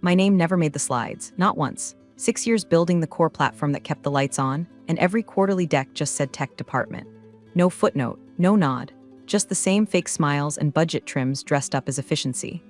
My name never made the slides, not once. 6 years building the core platform that kept the lights on, and every quarterly deck just said tech department. No footnote, no nod, just the same fake smiles and budget trims dressed up as efficiency.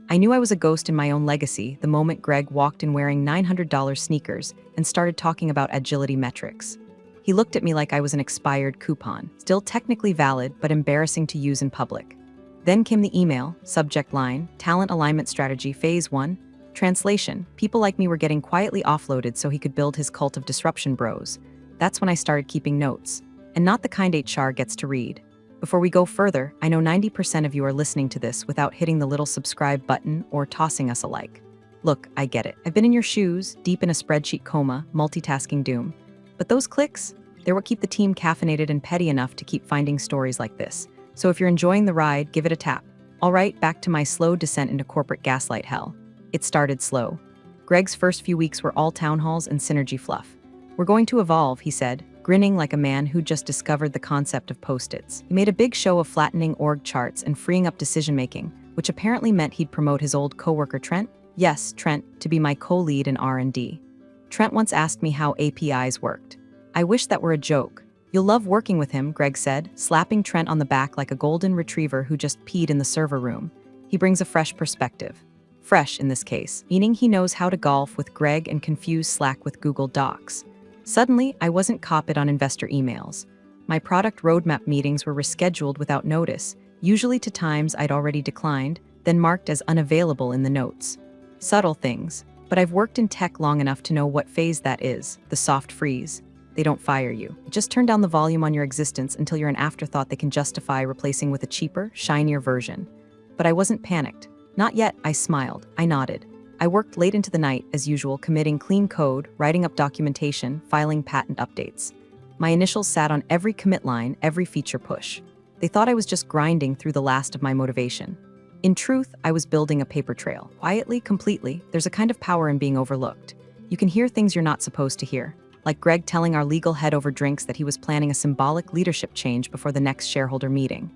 I knew I was a ghost in my own legacy the moment Greg walked in wearing $900 sneakers and started talking about agility metrics. He looked at me like I was an expired coupon, still technically valid but embarrassing to use in public. Then came the email, subject line, Talent Alignment Strategy Phase 1. Translation, people like me were getting quietly offloaded so he could build his cult of disruption bros. That's when I started keeping notes. And not the kind HR gets to read. Before we go further, I know 90% of you are listening to this without hitting the little subscribe button or tossing us a like. Look, I get it. I've been in your shoes, deep in a spreadsheet coma, multitasking doom. But those clicks, they're what keep the team caffeinated and petty enough to keep finding stories like this. So if you're enjoying the ride, give it a tap. All right, back to my slow descent into corporate gaslight hell. It started slow. Greg's first few weeks were all town halls and synergy fluff. We're going to evolve, he said, grinning like a man who just discovered the concept of Post-its. He made a big show of flattening org charts and freeing up decision-making, which apparently meant he'd promote his old coworker Trent, yes, Trent, to be my co-lead in R&D. Trent once asked me how APIs worked. I wish that were a joke. You'll love working with him, Greg said, slapping Trent on the back like a golden retriever who just peed in the server room. He brings a fresh perspective. Fresh in this case, meaning he knows how to golf with Greg and confuse Slack with Google Docs. Suddenly, I wasn't copied on investor emails. My product roadmap meetings were rescheduled without notice, usually to times I'd already declined, then marked as unavailable in the notes. Subtle things, but I've worked in tech long enough to know what phase that is, the soft freeze. They don't fire you. Just turn down the volume on your existence until you're an afterthought they can justify replacing with a cheaper, shinier version. But I wasn't panicked. Not yet, I smiled. I nodded. I worked late into the night, as usual, committing clean code, writing up documentation, filing patent updates. My initials sat on every commit line, every feature push. They thought I was just grinding through the last of my motivation. In truth, I was building a paper trail. Quietly, completely, there's a kind of power in being overlooked. You can hear things you're not supposed to hear. Like Greg telling our legal head over drinks that he was planning a symbolic leadership change before the next shareholder meeting.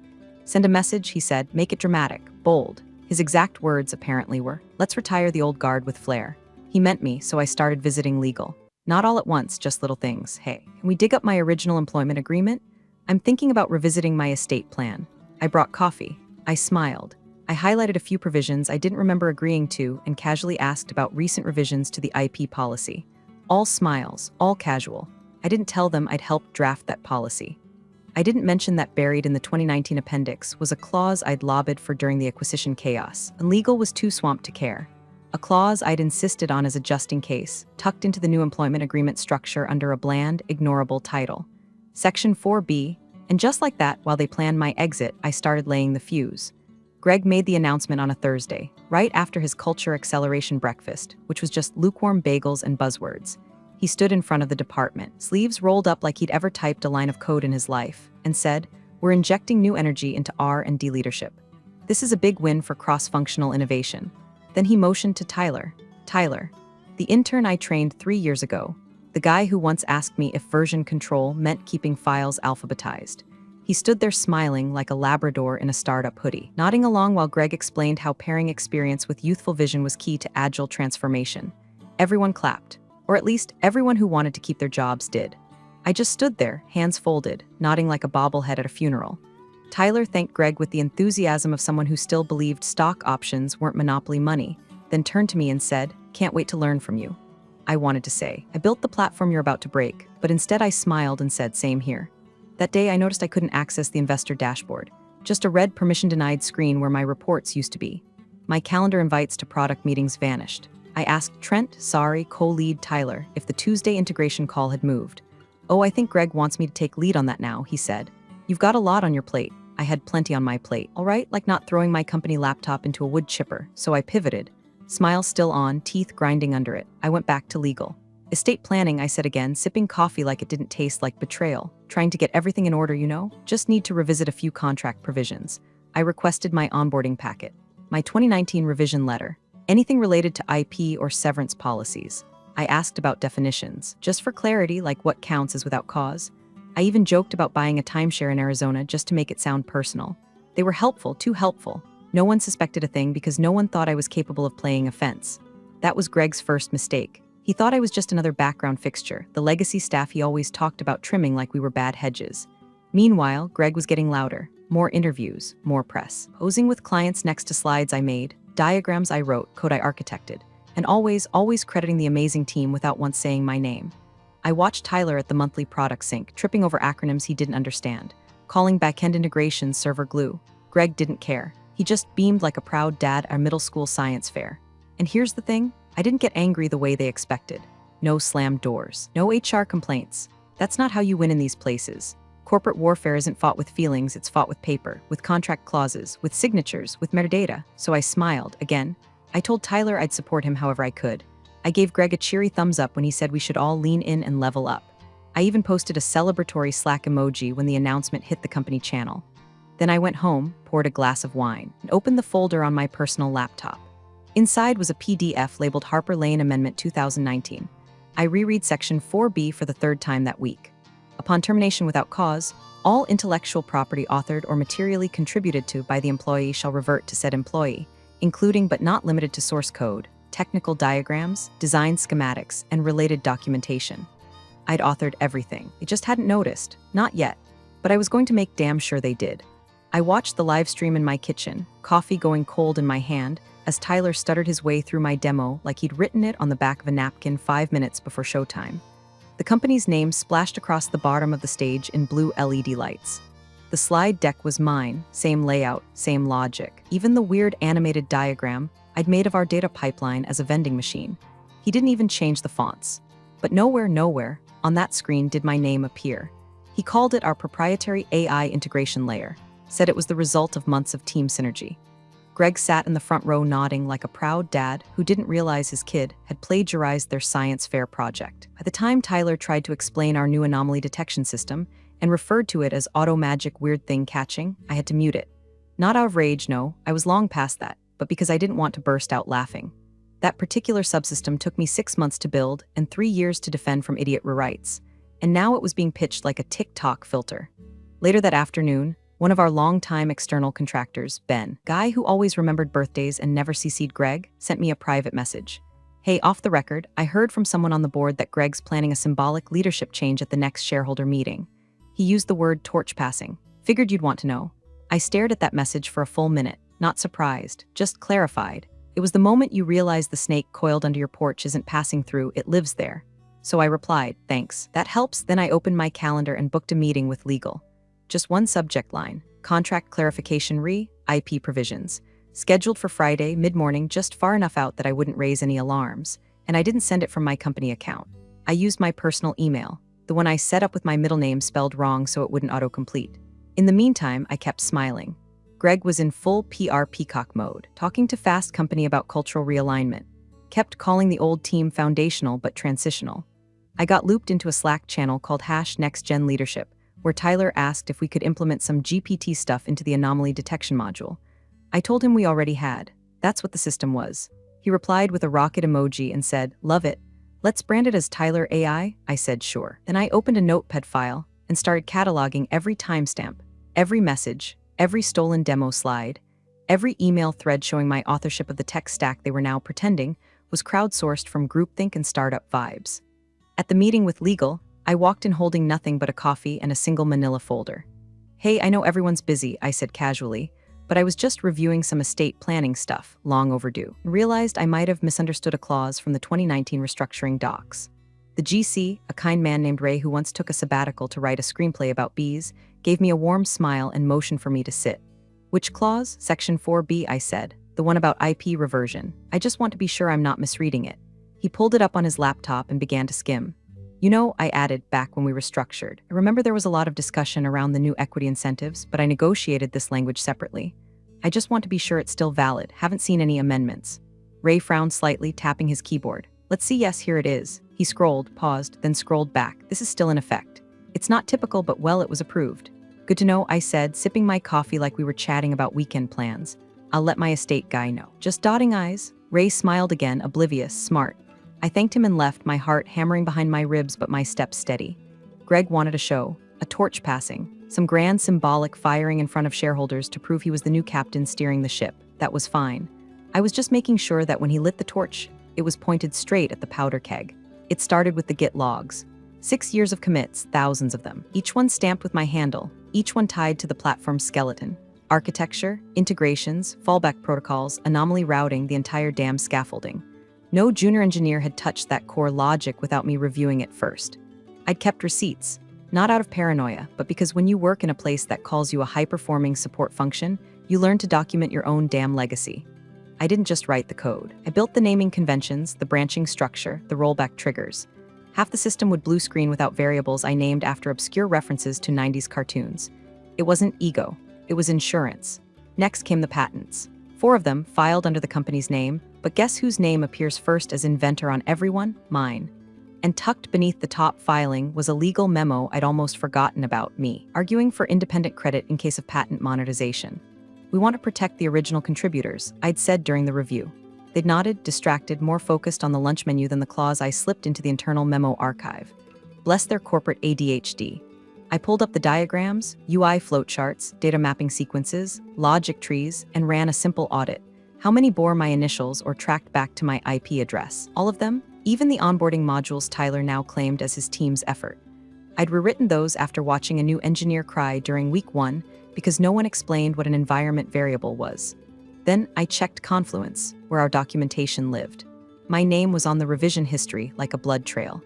Send a message, he said, make it dramatic, bold. His exact words, apparently, were, let's retire the old guard with flair. He meant me, so I started visiting legal. Not all at once, just little things. Hey, can we dig up my original employment agreement? I'm thinking about revisiting my estate plan. I brought coffee. I smiled. I highlighted a few provisions I didn't remember agreeing to and casually asked about recent revisions to the IP policy. All smiles, all casual. I didn't tell them I'd helped draft that policy. I didn't mention that buried in the 2019 appendix was a clause I'd lobbied for during the acquisition chaos, and legal was too swamped to care. A clause I'd insisted on as a just-in case, tucked into the new employment agreement structure under a bland, ignorable title. Section 4B, and just like that, while they planned my exit, I started laying the fuse. Greg made the announcement on a Thursday, right after his culture acceleration breakfast, which was just lukewarm bagels and buzzwords. He stood in front of the department, sleeves rolled up like he'd ever typed a line of code in his life, and said, we're injecting new energy into R&D leadership. This is a big win for cross-functional innovation. Then he motioned to Tyler. Tyler, the intern I trained 3 years ago, the guy who once asked me if version control meant keeping files alphabetized. He stood there smiling like a Labrador in a startup hoodie, nodding along while Greg explained how pairing experience with youthful vision was key to agile transformation. Everyone clapped. Or at least everyone who wanted to keep their jobs did. I just stood there, hands folded, nodding like a bobblehead at a funeral. Tyler thanked Greg with the enthusiasm of someone who still believed stock options weren't monopoly money, then turned to me and said, can't wait to learn from you. I wanted to say, I built the platform you're about to break, but instead I smiled and said, same here. That day I noticed I couldn't access the investor dashboard, just a red permission-denied screen where my reports used to be. My calendar invites to product meetings vanished. I asked Trent, co-lead Tyler, if the Tuesday integration call had moved. Oh, I think Greg wants me to take lead on that now, he said. You've got a lot on your plate. I had plenty on my plate, all right? Like not throwing my company laptop into a wood chipper, so I pivoted. Smile still on, teeth grinding under it. I went back to legal. Estate planning, I said again, sipping coffee like it didn't taste like betrayal. Trying to get everything in order, you know? Just need to revisit a few contract provisions. I requested my onboarding packet. My 2019 revision letter. Anything related to IP or severance policies. I asked about definitions, just for clarity, like what counts as without cause. I even joked about buying a timeshare in Arizona just to make it sound personal. They were helpful, too helpful. No one suspected a thing because no one thought I was capable of playing offense. That was Greg's first mistake. He thought I was just another background fixture, the legacy staff he always talked about trimming like we were bad hedges. Meanwhile, Greg was getting louder. More interviews, more press. Posing with clients next to slides I made, diagrams I wrote, code I architected, and always crediting the amazing team without once saying my name. I watched Tyler at the monthly product sync, tripping over acronyms he didn't understand, calling backend integrations server glue. Greg didn't care. He just beamed like a proud dad at our middle school science fair. And here's the thing, I didn't get angry the way they expected. No slammed doors, no HR complaints. That's not how you win in these places. Corporate warfare isn't fought with feelings, it's fought with paper, with contract clauses, with signatures, with metadata. So I smiled, again. I told Tyler I'd support him however I could. I gave Greg a cheery thumbs up when he said we should all lean in and level up. I even posted a celebratory Slack emoji when the announcement hit the company channel. Then I went home, poured a glass of wine, and opened the folder on my personal laptop. Inside was a PDF labeled Harper Lane Amendment 2019. I reread Section 4B for the third time that week. Upon termination without cause, all intellectual property authored or materially contributed to by the employee shall revert to said employee, including but not limited to source code, technical diagrams, design schematics, and related documentation. I'd authored everything. They just hadn't noticed. Not yet. But I was going to make damn sure they did. I watched the live stream in my kitchen, coffee going cold in my hand, as Tyler stuttered his way through my demo like he'd written it on the back of a napkin 5 minutes before showtime. The company's name splashed across the bottom of the stage in blue LED lights. The slide deck was mine, same layout, same logic. Even the weird animated diagram I'd made of our data pipeline as a vending machine. He didn't even change the fonts. But nowhere, on that screen did my name appear. He called it our proprietary AI integration layer, said it was the result of months of team synergy. Greg sat in the front row nodding like a proud dad who didn't realize his kid had plagiarized their science fair project. By the time Tyler tried to explain our new anomaly detection system and referred to it as auto-magic weird thing catching, I had to mute it. Not out of rage, no, I was long past that, but because I didn't want to burst out laughing. That particular subsystem took me 6 months to build and 3 years to defend from idiot rewrites, and now it was being pitched like a TikTok filter. Later that afternoon, one of our longtime external contractors, Ben, guy who always remembered birthdays and never CC'd Greg, sent me a private message. Hey, off the record, I heard from someone on the board that Greg's planning a symbolic leadership change at the next shareholder meeting. He used the word torch passing. Figured you'd want to know. I stared at that message for a full minute, not surprised, just clarified. It was the moment you realize the snake coiled under your porch isn't passing through, it lives there. So I replied, thanks, that helps. Then I opened my calendar and booked a meeting with legal. Just one subject line, contract clarification IP provisions. Scheduled for Friday, mid-morning, just far enough out that I wouldn't raise any alarms, and I didn't send it from my company account. I used my personal email, the one I set up with my middle name spelled wrong so it wouldn't autocomplete. In the meantime, I kept smiling. Greg was in full PR peacock mode, talking to Fast Company about cultural realignment. Kept calling the old team foundational but transitional. I got looped into a Slack channel called #NextGenLeadership, where Tyler asked if we could implement some GPT stuff into the anomaly detection module. I told him we already had. That's what the system was. He replied with a rocket emoji and said, love it. Let's brand it as Tyler AI? I said sure. Then I opened a notepad file and started cataloging every timestamp, every message, every stolen demo slide, every email thread showing my authorship of the tech stack they were now pretending was crowdsourced from groupthink and startup vibes. At the meeting with legal, I walked in holding nothing but a coffee and a single manila folder. Hey, I know everyone's busy, I said casually, but I was just reviewing some estate planning stuff, long overdue, and realized I might have misunderstood a clause from the 2019 restructuring docs. The GC, a kind man named Ray who once took a sabbatical to write a screenplay about bees, gave me a warm smile and motioned for me to sit. Which clause? Section 4B, I said, the one about IP reversion. I just want to be sure I'm not misreading it. He pulled it up on his laptop and began to skim. You know, I added back when we restructured. I remember there was a lot of discussion around the new equity incentives, but I negotiated this language separately. I just want to be sure it's still valid. Haven't seen any amendments. Ray frowned slightly, tapping his keyboard. Let's see, yes, here it is. He scrolled, paused, then scrolled back. This is still in effect. It's not typical, but well, it was approved. Good to know, I said, sipping my coffee like we were chatting about weekend plans. I'll let my estate guy know. Just dotting I's. Ray smiled again, oblivious, smart. I thanked him and left, my heart hammering behind my ribs but my steps steady. Greg wanted a show, a torch passing, some grand symbolic firing in front of shareholders to prove he was the new captain steering the ship. That was fine. I was just making sure that when he lit the torch, it was pointed straight at the powder keg. It started with the Git logs. 6 years of commits, thousands of them, each one stamped with my handle, each one tied to the platform's skeleton. Architecture, integrations, fallback protocols, anomaly routing, the entire damn scaffolding. No junior engineer had touched that core logic without me reviewing it first. I'd kept receipts, not out of paranoia, but because when you work in a place that calls you a high-performing support function, you learn to document your own damn legacy. I didn't just write the code. I built the naming conventions, the branching structure, the rollback triggers. Half the system would blue screen without variables I named after obscure references to 90s cartoons. It wasn't ego, it was insurance. Next came the patents. 4 of them filed under the company's name, but guess whose name appears first as inventor on every one? Mine. And tucked beneath the top filing was a legal memo I'd almost forgotten about: me, arguing for independent credit in case of patent monetization. We want to protect the original contributors, I'd said during the review. They'd nodded, distracted, more focused on the lunch menu than the clause I slipped into the internal memo archive. Bless their corporate ADHD. I pulled up the diagrams, UI flowcharts, data mapping sequences, logic trees, and ran a simple audit. How many bore my initials or tracked back to my IP address? All of them? Even the onboarding modules Tyler now claimed as his team's effort. I'd rewritten those after watching a new engineer cry during week 1 because no one explained what an environment variable was. Then I checked Confluence, where our documentation lived. My name was on the revision history like a blood trail.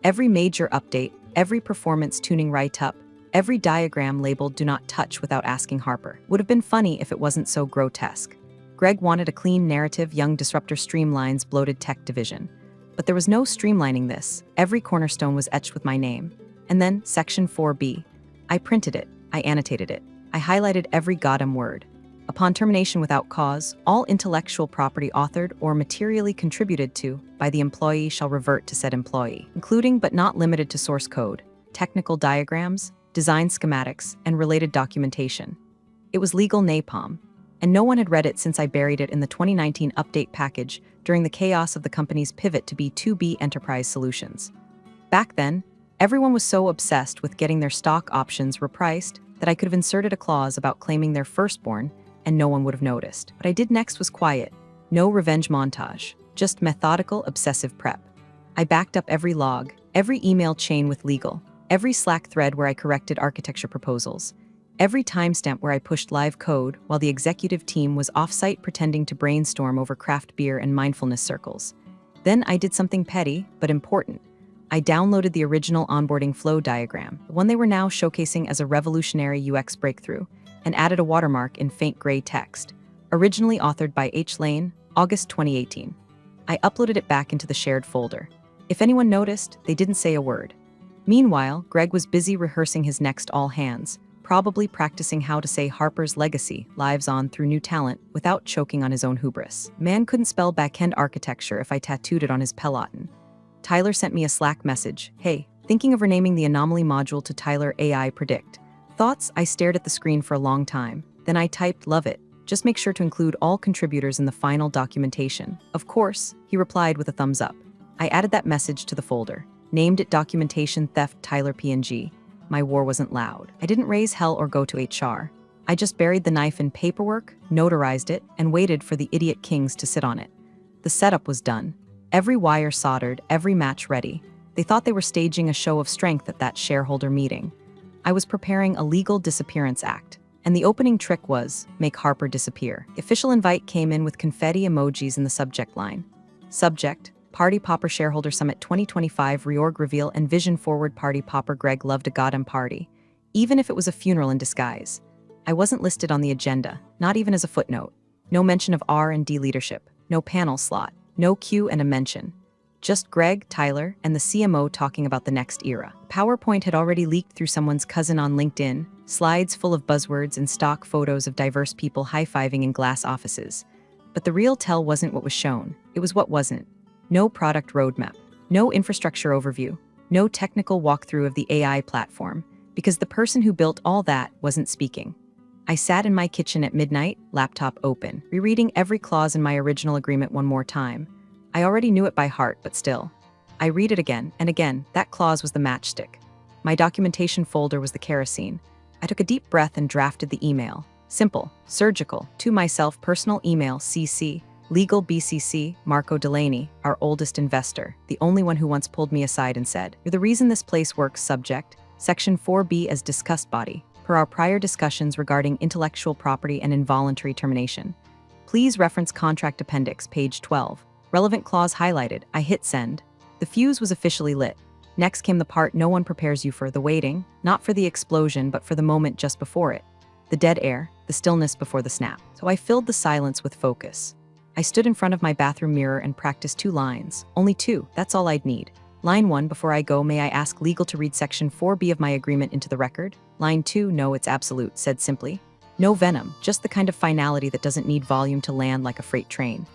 Every major update, every performance tuning write-up, every diagram labeled "Do Not Touch" without asking Harper. Would have been funny if it wasn't so grotesque. Greg wanted a clean narrative, young disruptor streamlines bloated tech division. But there was no streamlining this. Every cornerstone was etched with my name. And then Section 4B. I printed it, I annotated it, I highlighted every goddamn word. Upon termination without cause, all intellectual property authored or materially contributed to by the employee shall revert to said employee, including but not limited to source code, technical diagrams, design schematics, and related documentation. It was legal napalm, and no one had read it since I buried it in the 2019 update package during the chaos of the company's pivot to B2B enterprise solutions. Back then, everyone was so obsessed with getting their stock options repriced that I could have inserted a clause about claiming their firstborn and no one would have noticed. What I did next was quiet. No revenge montage, just methodical, obsessive prep. I backed up every log, every email chain with legal, every Slack thread where I corrected architecture proposals, every timestamp where I pushed live code while the executive team was off-site pretending to brainstorm over craft beer and mindfulness circles. Then I did something petty, but important. I downloaded the original onboarding flow diagram, the one they were now showcasing as a revolutionary UX breakthrough, and added a watermark in faint gray text, originally authored by H. Lane, August 2018. I uploaded it back into the shared folder. If anyone noticed, they didn't say a word. Meanwhile, Greg was busy rehearsing his next all hands, probably practicing how to say Harper's legacy lives on through new talent without choking on his own hubris. Man couldn't spell backend architecture if I tattooed it on his peloton. Tyler sent me a Slack message. Hey, thinking of renaming the anomaly module to Tyler AI Predict. Thoughts? I stared at the screen for a long time. Then I typed, love it. Just make sure to include all contributors in the final documentation. Of course, he replied with a thumbs up. I added that message to the folder. Named it Documentation Theft Tyler PNG. My war wasn't loud. I didn't raise hell or go to HR. I just buried the knife in paperwork, notarized it, and waited for the idiot kings to sit on it. The setup was done. Every wire soldered, every match ready. They thought they were staging a show of strength at that shareholder meeting. I was preparing a legal disappearance act, and the opening trick was make Harper disappear. The official invite came in with confetti emojis in the subject line. Subject: Party Popper Shareholder Summit 2025 Reorg Reveal and Vision Forward. Party Popper. Greg loved a goddamn party, even if it was a funeral in disguise. I wasn't listed on the agenda, not even as a footnote. No mention of R&D leadership, no panel slot, no Q and a mention. Just Greg, Tyler, and the CMO talking about the next era. PowerPoint had already leaked through someone's cousin on LinkedIn, slides full of buzzwords and stock photos of diverse people high-fiving in glass offices. But the real tell wasn't what was shown, it was what wasn't. No product roadmap, no infrastructure overview, no technical walkthrough of the AI platform, because the person who built all that wasn't speaking. I sat in my kitchen at midnight, laptop open, rereading every clause in my original agreement one more time. I already knew it by heart, but still. I read it again, and again, that clause was the matchstick. My documentation folder was the kerosene. I took a deep breath and drafted the email. Simple, surgical, to myself, personal email, CC, Legal BCC, Marco Delaney, our oldest investor, the only one who once pulled me aside and said, "You're the reason this place works, subject. Section 4B as discussed body, per our prior discussions regarding intellectual property and involuntary termination. Please reference contract appendix, page 12. Relevant clause highlighted." I hit send. The fuse was officially lit. Next came the part no one prepares you for, the waiting, not for the explosion but for the moment just before it. The dead air, the stillness before the snap. So I filled the silence with focus. I stood in front of my bathroom mirror and practiced 2 lines. Only 2, that's all I'd need. Line 1, before I go, may I ask legal to read section 4B of my agreement into the record? Line 2, no, it's absolute, said simply. No venom, just the kind of finality that doesn't need volume to land like a freight train.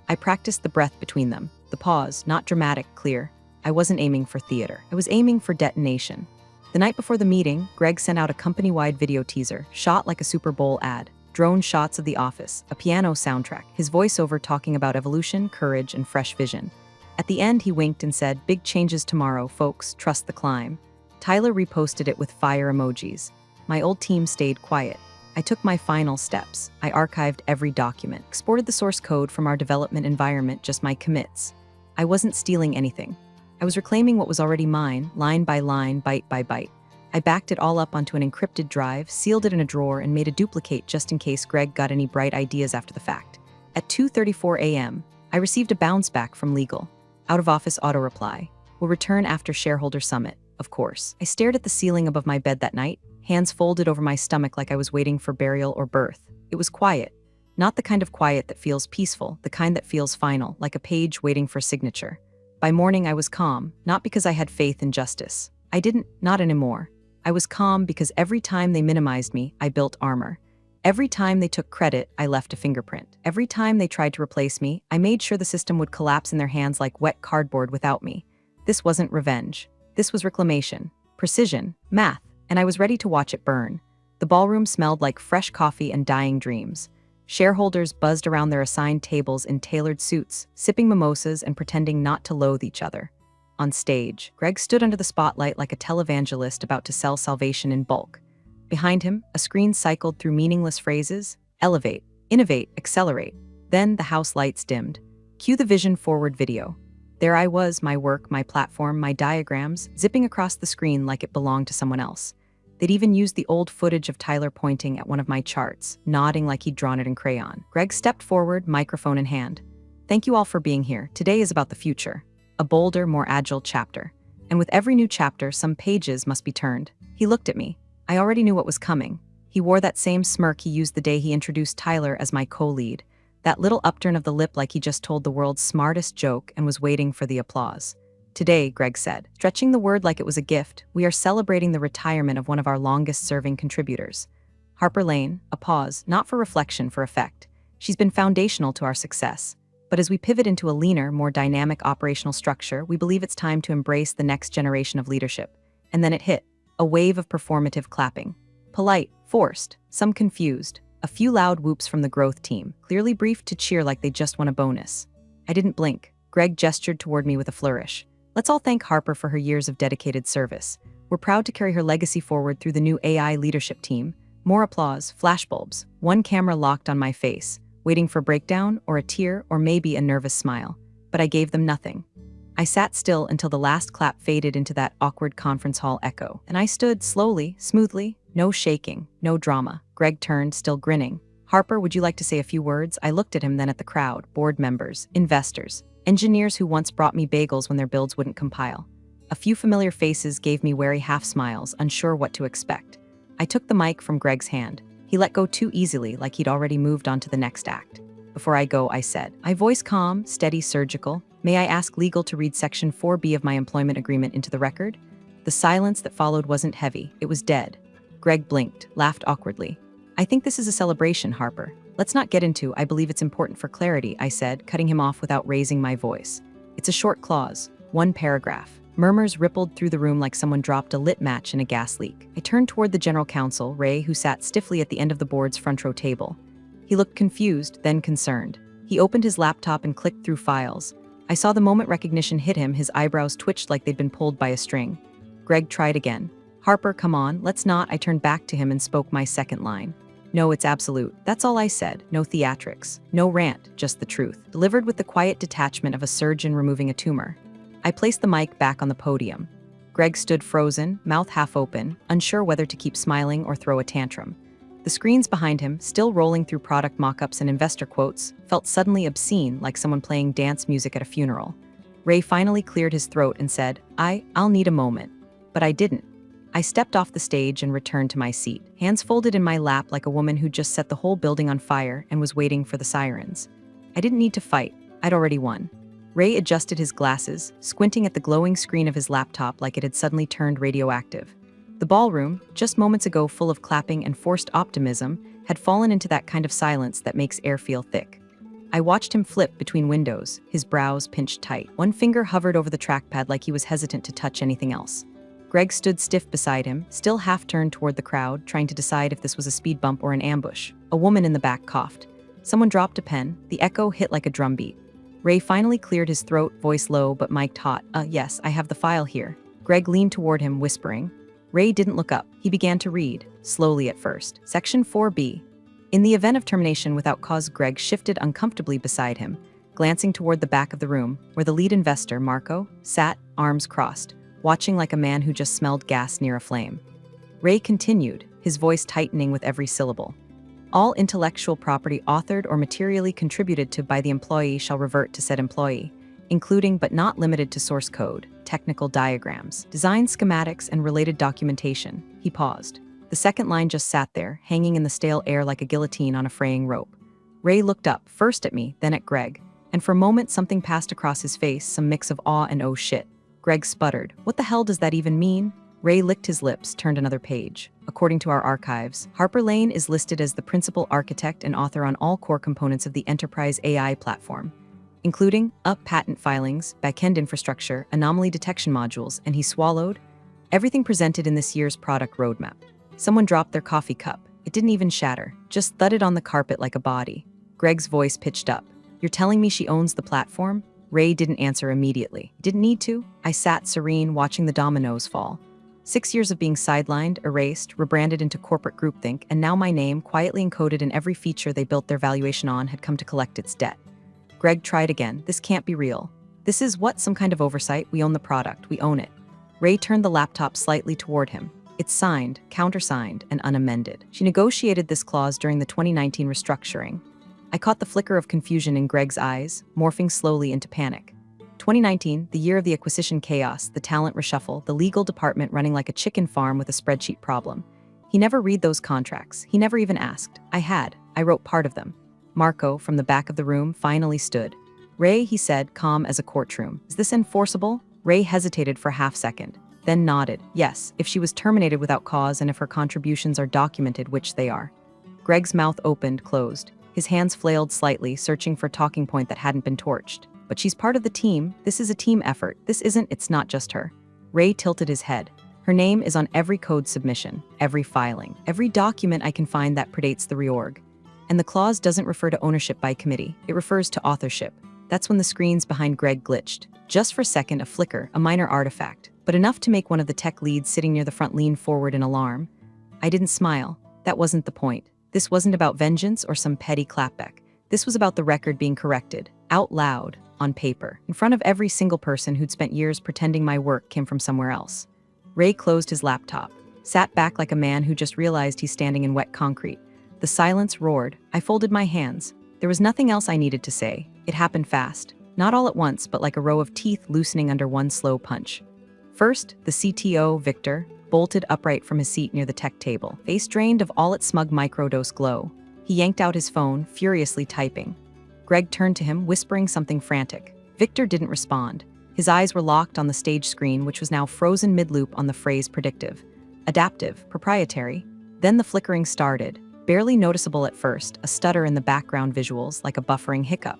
I practiced the breath between them, the pause, not dramatic, clear. I wasn't aiming for theater. I was aiming for detonation. The night before the meeting, Greg sent out a company-wide video teaser, shot like a Super Bowl ad. Drone shots of the office, a piano soundtrack, his voiceover talking about evolution, courage, and fresh vision. At the end, he winked and said, "Big changes tomorrow, folks, trust the climb." Tyler reposted it with fire emojis. My old team stayed quiet. I took my final steps. I archived every document, exported the source code from our development environment, just my commits. I wasn't stealing anything. I was reclaiming what was already mine, line by line, byte by byte. I backed it all up onto an encrypted drive, sealed it in a drawer, and made a duplicate just in case Greg got any bright ideas after the fact. At 2:34 a.m., I received a bounce back from legal. Out-of-office auto-reply. Will return after shareholder summit, of course. I stared at the ceiling above my bed that night, hands folded over my stomach like I was waiting for burial or birth. It was quiet. Not the kind of quiet that feels peaceful, the kind that feels final, like a page waiting for signature. By morning, I was calm, not because I had faith in justice. Not anymore. I was calm because every time they minimized me, I built armor. Every time they took credit, I left a fingerprint. Every time they tried to replace me, I made sure the system would collapse in their hands like wet cardboard without me. This wasn't revenge. This was reclamation, precision, math, and I was ready to watch it burn. The ballroom smelled like fresh coffee and dying dreams. Shareholders buzzed around their assigned tables in tailored suits, sipping mimosas and pretending not to loathe each other. On stage, Greg stood under the spotlight like a televangelist about to sell salvation in bulk. Behind him, a screen cycled through meaningless phrases: elevate, innovate, accelerate. Then the house lights dimmed. Cue the vision forward video. There I was, my work, my platform, my diagrams, zipping across the screen like it belonged to someone else. They'd even used the old footage of Tyler pointing at one of my charts, nodding like he'd drawn it in crayon. Greg stepped forward, microphone in hand. "Thank you all for being here. Today is about the future. A bolder, more agile chapter. And with every new chapter, some pages must be turned." He looked at me. I already knew what was coming. He wore that same smirk he used the day he introduced Tyler as my co-lead. That little upturn of the lip like he just told the world's smartest joke and was waiting for the applause. "Today," Greg said, stretching the word like it was a gift, "we are celebrating the retirement of one of our longest-serving contributors. Harper Lane," a pause, not for reflection, for effect. "She's been foundational to our success. But as we pivot into a leaner, more dynamic operational structure, we believe it's time to embrace the next generation of leadership." And then it hit. A wave of performative clapping. Polite, forced, some confused. A few loud whoops from the growth team, clearly briefed to cheer like they just won a bonus. I didn't blink. Greg gestured toward me with a flourish. "Let's all thank Harper for her years of dedicated service. We're proud to carry her legacy forward through the new AI leadership team." More applause, flashbulbs, one camera locked on my face, waiting for breakdown or a tear or maybe a nervous smile. But I gave them nothing. I sat still until the last clap faded into that awkward conference hall echo, and I stood slowly, smoothly, no shaking, no drama. Greg turned, still grinning. "Harper, would you like to say a few words?" I looked at him, then at the crowd, board members, investors, engineers who once brought me bagels when their builds wouldn't compile. A few familiar faces gave me wary half-smiles, unsure what to expect. I took the mic from Greg's hand. He let go too easily, like he'd already moved on to the next act. "Before I go," I said, my voice calm, steady, surgical, "may I ask legal to read section 4B of my employment agreement into the record?" The silence that followed wasn't heavy, it was dead. Greg blinked, laughed awkwardly. "I think this is a celebration, Harper. Let's not get into, I believe it's important for clarity," I said, cutting him off without raising my voice. "It's a short clause, one paragraph." Murmurs rippled through the room like someone dropped a lit match in a gas leak. I turned toward the general counsel, Ray, who sat stiffly at the end of the board's front row table. He looked confused, then concerned. He opened his laptop and clicked through files. I saw the moment recognition hit him, his eyebrows twitched like they'd been pulled by a string. Greg tried again. "Harper, come on, let's not." I turned back to him and spoke my second line. No, it's absolute. That's all I said. No theatrics. No rant, just the truth. Delivered with the quiet detachment of a surgeon removing a tumor. I placed the mic back on the podium. Greg stood frozen, mouth half open, unsure whether to keep smiling or throw a tantrum. The screens behind him, still rolling through product mock-ups and investor quotes, felt suddenly obscene, like someone playing dance music at a funeral. Ray finally cleared his throat and said, I'll need a moment. But I didn't. I stepped off the stage and returned to my seat, hands folded in my lap like a woman who just set the whole building on fire and was waiting for the sirens. I didn't need to fight. I'd already won. Ray adjusted his glasses, squinting at the glowing screen of his laptop like it had suddenly turned radioactive. The ballroom, just moments ago full of clapping and forced optimism, had fallen into that kind of silence that makes air feel thick. I watched him flip between windows, his brows pinched tight. One finger hovered over the trackpad like he was hesitant to touch anything else. Greg stood stiff beside him, still half-turned toward the crowd, trying to decide if this was a speed bump or an ambush. A woman in the back coughed. Someone dropped a pen. The echo hit like a drumbeat. Ray finally cleared his throat, voice low but mic'd hot. Yes, I have the file here. Greg leaned toward him, whispering. Ray didn't look up. He began to read, slowly at first. Section 4B. In the event of termination without cause, Greg shifted uncomfortably beside him, glancing toward the back of the room, where the lead investor, Marco, sat, arms crossed, watching like a man who just smelled gas near a flame. Ray continued, his voice tightening with every syllable. All intellectual property authored or materially contributed to by the employee shall revert to said employee, including but not limited to source code, technical diagrams, design schematics, and related documentation. He paused. The second line just sat there, hanging in the stale air like a guillotine on a fraying rope. Ray looked up, first at me, then at Greg, and for a moment something passed across his face, some mix of awe and oh shit. Greg sputtered. What the hell does that even mean? Ray licked his lips, turned another page. According to our archives, Harper Lane is listed as the principal architect and author on all core components of the enterprise AI platform, including patent filings, backend infrastructure, anomaly detection modules, and he swallowed everything presented in this year's product roadmap. Someone dropped their coffee cup. It didn't even shatter, just thudded on the carpet like a body. Greg's voice pitched up. You're telling me she owns the platform? Ray didn't answer immediately. Didn't need to. I sat serene, watching the dominoes fall. 6 years of being sidelined, erased, rebranded into corporate groupthink, and now my name, quietly encoded in every feature they built their valuation on, had come to collect its debt. Greg tried again. This can't be real. This is what, some kind of oversight? We own the product. We own it. Ray turned the laptop slightly toward him. It's signed, countersigned, and unamended. She negotiated this clause during the 2019 restructuring. I caught the flicker of confusion in Greg's eyes, morphing slowly into panic. 2019, the year of the acquisition chaos, the talent reshuffle, the legal department running like a chicken farm with a spreadsheet problem. He never read those contracts. He never even asked. I had. I wrote part of them. Marco, from the back of the room, finally stood. Ray, he said, calm as a courtroom. Is this enforceable? Ray hesitated for a half-second, then nodded. Yes, if she was terminated without cause and if her contributions are documented, which they are. Greg's mouth opened, closed. His hands flailed slightly, searching for a talking point that hadn't been torched. But she's part of the team. This is a team effort. It's not just her. Ray tilted his head. Her name is on every code submission, every filing, every document I can find that predates the reorg. And the clause doesn't refer to ownership by committee. It refers to authorship. That's when the screens behind Greg glitched. Just for a second, a flicker, a minor artifact, but enough to make one of the tech leads sitting near the front lean forward in alarm. I didn't smile. That wasn't the point. This wasn't about vengeance or some petty clapback. This was about the record being corrected, out loud, on paper, in front of every single person who'd spent years pretending my work came from somewhere else. Ray closed his laptop, sat back like a man who just realized he's standing in wet concrete. The silence roared. I folded my hands. There was nothing else I needed to say. It happened fast. Not all at once, but like a row of teeth loosening under one slow punch. First, the CTO, Victor, bolted upright from his seat near the tech table, face drained of all its smug microdose glow. He yanked out his phone, furiously typing. Greg turned to him, whispering something frantic. Victor didn't respond. His eyes were locked on the stage screen, which was now frozen mid-loop on the phrase predictive, adaptive, proprietary. Then the flickering started, barely noticeable at first, a stutter in the background visuals like a buffering hiccup.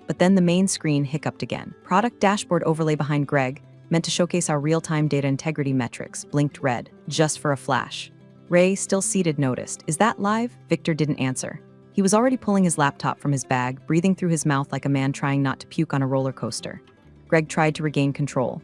But then the main screen hiccuped again. Product dashboard overlay behind Greg, meant to showcase our real-time data integrity metrics, blinked red, just for a flash. Ray, still seated, noticed. Is that live? Victor didn't answer. He was already pulling his laptop from his bag, breathing through his mouth like a man trying not to puke on a roller coaster. Greg tried to regain control.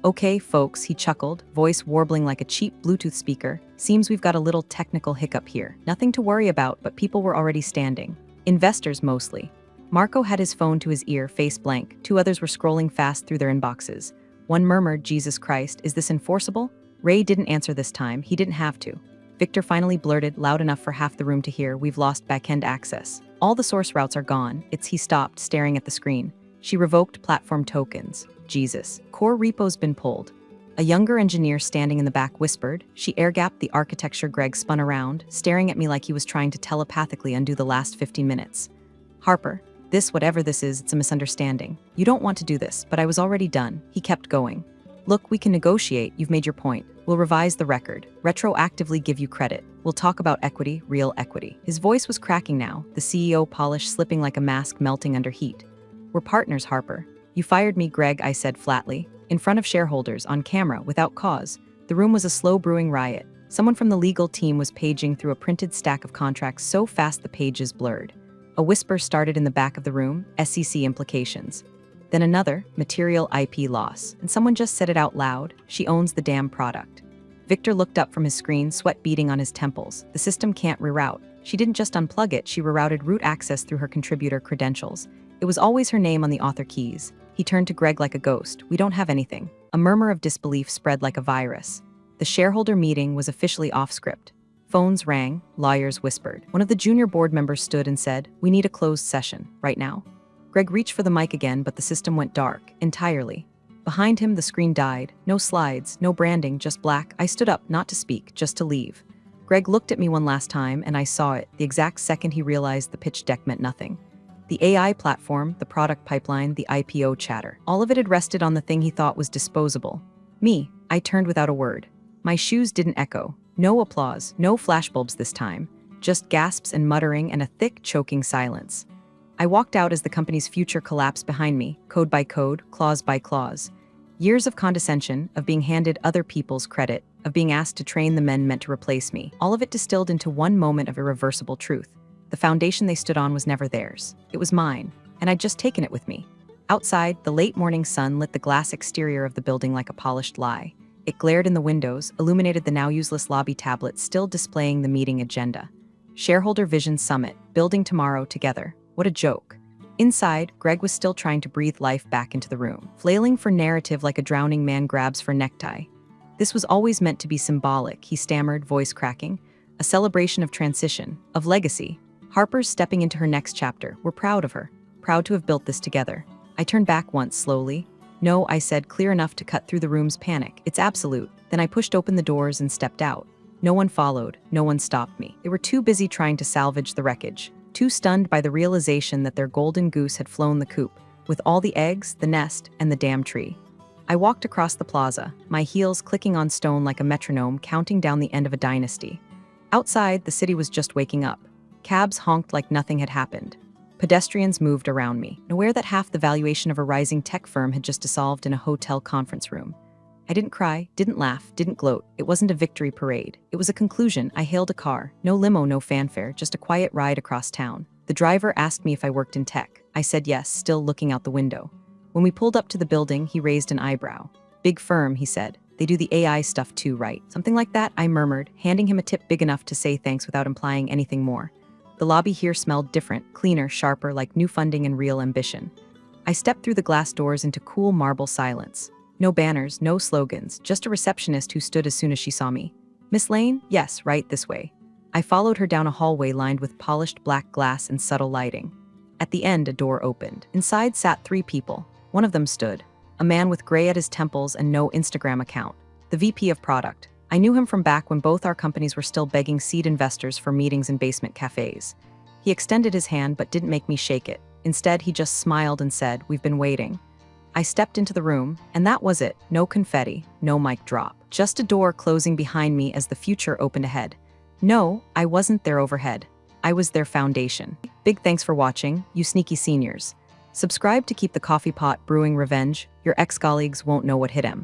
Okay, folks, he chuckled, voice warbling like a cheap Bluetooth speaker. Seems we've got a little technical hiccup here. Nothing to worry about, but people were already standing. Investors mostly. Marco had his phone to his ear, face blank. Two others were scrolling fast through their inboxes. One murmured, Jesus Christ, is this enforceable? Ray didn't answer this time, he didn't have to. Victor finally blurted, loud enough for half the room to hear, we've lost backend access. All the source routes are gone. He stopped, staring at the screen. She revoked platform tokens. Jesus. Core repo's been pulled. A younger engineer standing in the back whispered. She air-gapped the architecture. Greg spun around, staring at me like he was trying to telepathically undo the last 15 minutes. Harper, this, whatever this is, it's a misunderstanding. You don't want to do this, but I was already done. He kept going. Look, we can negotiate. You've made your point. We'll revise the record. Retroactively give you credit. We'll talk about equity, real equity. His voice was cracking now, the CEO polish slipping like a mask melting under heat. We're partners, Harper. You fired me, Greg, I said flatly. In front of shareholders, on camera, without cause. The room was a slow brewing riot. Someone from the legal team was paging through a printed stack of contracts so fast the pages blurred. A whisper started in the back of the room, SEC implications. Then another, material IP loss, and someone just said it out loud, she owns the damn product. Victor looked up from his screen, sweat beading on his temples. The system can't reroute. She didn't just unplug it, she rerouted root access through her contributor credentials. It was always her name on the author keys. He turned to Greg like a ghost. We don't have anything. A murmur of disbelief spread like a virus. The shareholder meeting was officially off script. Phones rang, lawyers whispered. One of the junior board members stood and said, we need a closed session, right now. Greg reached for the mic again, but the system went dark, entirely. Behind him, the screen died. No slides, no branding, just black. I stood up, not to speak, just to leave. Greg looked at me one last time, and I saw it, the exact second he realized the pitch deck meant nothing. The AI platform, the product pipeline, the IPO chatter. All of it had rested on the thing he thought was disposable. Me. I turned without a word. My shoes didn't echo. No applause, no flashbulbs this time. Just gasps and muttering and a thick, choking silence. I walked out as the company's future collapsed behind me, code by code, clause by clause. Years of condescension, of being handed other people's credit, of being asked to train the men meant to replace me. All of it distilled into one moment of irreversible truth. The foundation they stood on was never theirs. It was mine, and I'd just taken it with me. Outside, the late morning sun lit the glass exterior of the building like a polished lie. It glared in the windows, illuminated the now useless lobby tablet still displaying the meeting agenda. Shareholder Vision Summit, building tomorrow together. What a joke. Inside, Greg was still trying to breathe life back into the room, flailing for narrative like a drowning man grabs for necktie. This was always meant to be symbolic, he stammered, voice cracking. A celebration of transition, of legacy. Harper's stepping into her next chapter. We're proud of her. Proud to have built this together. I turned back once, slowly. No, I said, clear enough to cut through the room's panic. It's absolute. Then I pushed open the doors and stepped out. No one followed. No one stopped me. They were too busy trying to salvage the wreckage. Too stunned by the realization that their golden goose had flown the coop, with all the eggs, the nest, and the damn tree. I walked across the plaza, my heels clicking on stone like a metronome counting down the end of a dynasty. Outside, the city was just waking up. Cabs honked like nothing had happened. Pedestrians moved around me, aware that half the valuation of a rising tech firm had just dissolved in a hotel conference room. I didn't cry, didn't laugh, didn't gloat. It wasn't a victory parade. It was a conclusion. I hailed a car. No limo, no fanfare, just a quiet ride across town. The driver asked me if I worked in tech. I said yes, still looking out the window. When we pulled up to the building, he raised an eyebrow. Big firm, he said. They do the AI stuff too, right? Something like that, I murmured, handing him a tip big enough to say thanks without implying anything more. The lobby here smelled different, cleaner, sharper, like new funding and real ambition. I stepped through the glass doors into cool marble silence. No banners, no slogans, just a receptionist who stood as soon as she saw me. Miss Lane? Yes, right this way. I followed her down a hallway lined with polished black glass and subtle lighting. At the end, a door opened. Inside sat 3 people. One of them stood. A man with gray at his temples and no Instagram account. The VP of product. I knew him from back when both our companies were still begging seed investors for meetings in basement cafes. He extended his hand but didn't make me shake it. Instead, he just smiled and said, "We've been waiting." I stepped into the room, and that was it. No confetti, no mic drop. Just a door closing behind me as the future opened ahead. No, I wasn't their overhead. I was their foundation. Big thanks for watching, you sneaky seniors. Subscribe to keep the coffee pot brewing revenge. Your ex-colleagues won't know what hit him.